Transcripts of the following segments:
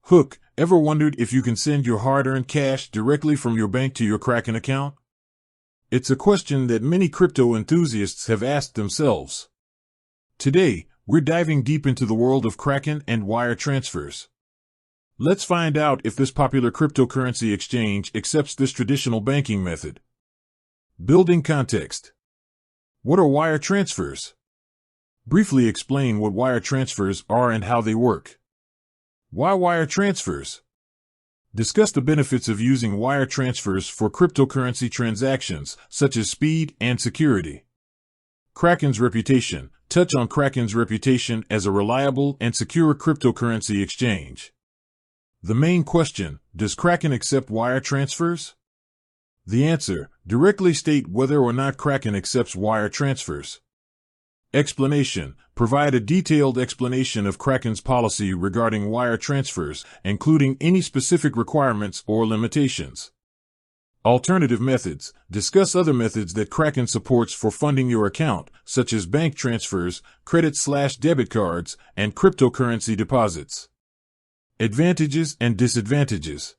Hook, ever wondered if you can send your hard-earned cash directly from your bank to your Kraken account? It's a question that many crypto enthusiasts have asked themselves. Today, we're diving deep into the world of Kraken and wire transfers. Let's find out if this popular cryptocurrency exchange accepts this traditional banking method. Building context. What are wire transfers? Briefly explain what wire transfers are and how they work. Why wire transfers? Discuss the benefits of using wire transfers for cryptocurrency transactions, such as speed and security. Kraken's reputation. Touch on Kraken's reputation as a reliable and secure cryptocurrency exchange. The main question, does Kraken accept wire transfers? The answer, directly state whether or not Kraken accepts wire transfers. Explanation, provide a detailed explanation of Kraken's policy regarding wire transfers, including any specific requirements or limitations. Alternative methods, discuss other methods that Kraken supports for funding your account, such as bank transfers, credit/debit cards, and cryptocurrency deposits. Advantages and disadvantages.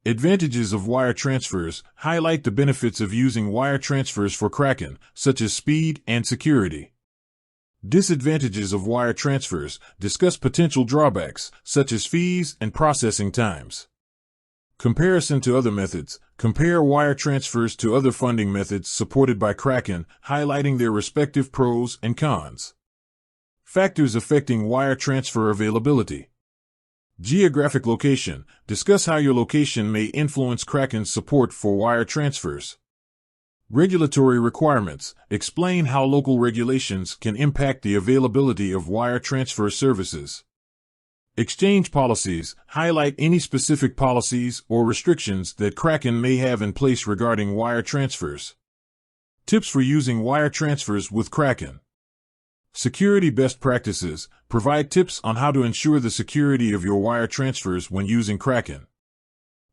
Advantages of wire transfers, highlight the benefits of using wire transfers for Kraken, such as speed and security. Disadvantages of wire transfers, discuss potential drawbacks, such as fees and processing times. Comparison to other methods, compare wire transfers to other funding methods supported by Kraken, highlighting their respective pros and cons. Factors affecting wire transfer availability. Geographic location, discuss how your location may influence Kraken's support for wire transfers. Regulatory requirements, explain how local regulations can impact the availability of wire transfer services. Exchange policies, highlight any specific policies or restrictions that Kraken may have in place regarding wire transfers. Tips for using wire transfers with Kraken. Security best practices, provide tips on how to ensure the security of your wire transfers when using Kraken.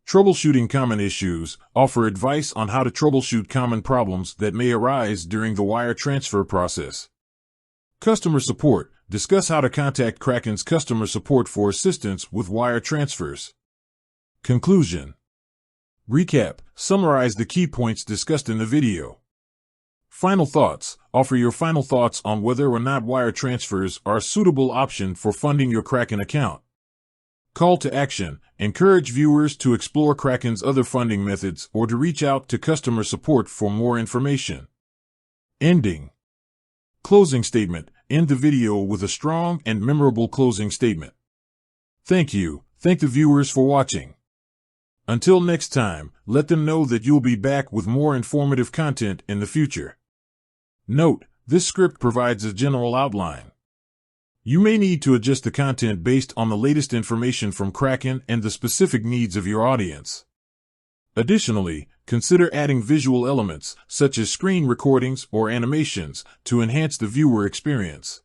Troubleshooting common issues, offer advice on how to troubleshoot common problems that may arise during the wire transfer process. Customer support, discuss how to contact Kraken's customer support for assistance with wire transfers. Conclusion. Recap, summarize the key points discussed in the video. Final thoughts, offer your final thoughts on whether or not wire transfers are a suitable option for funding your Kraken account. Call to action, encourage viewers to explore Kraken's other funding methods or to reach out to customer support for more information. Ending. Closing statement, end the video with a strong and memorable closing statement. Thank you, thank the viewers for watching. Until next time, let them know that you'll be back with more informative content in the future. Note, this script provides a general outline. You may need to adjust the content based on the latest information from Kraken and the specific needs of your audience. Additionally, consider adding visual elements, such as screen recordings or animations, to enhance the viewer experience.